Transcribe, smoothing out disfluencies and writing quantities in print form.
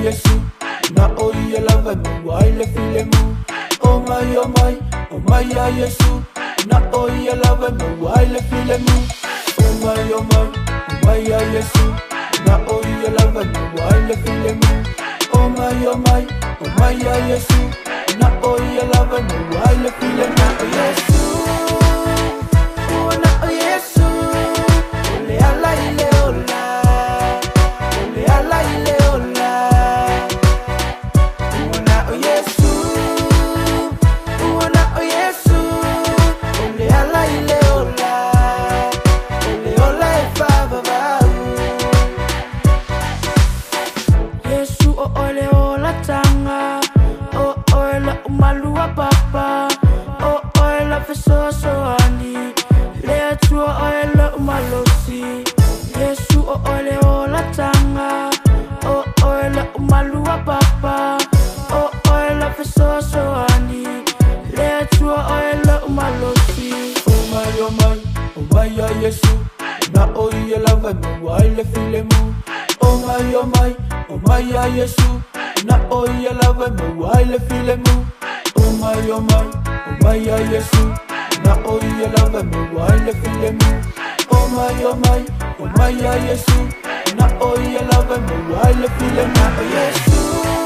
Yesu, na oye love me wile feel mu. Oh my, Yesu, na oye love me wile feel mu. Oh my, Yesu, na oye love me wile feel mu. Oh my, Yesu, na oye love me wile feel mu. Yesu, oh na Yesu, ole ala ile ola, ole ala ile ola. Yesu, na oye love me wile feel mu. Oh my, Yesu, na oye love me wile feel mu. Oh my, Yesu, na oye love me wile feel mu. Oh my, Yesu, na oye love me wile feel mu. Yesu.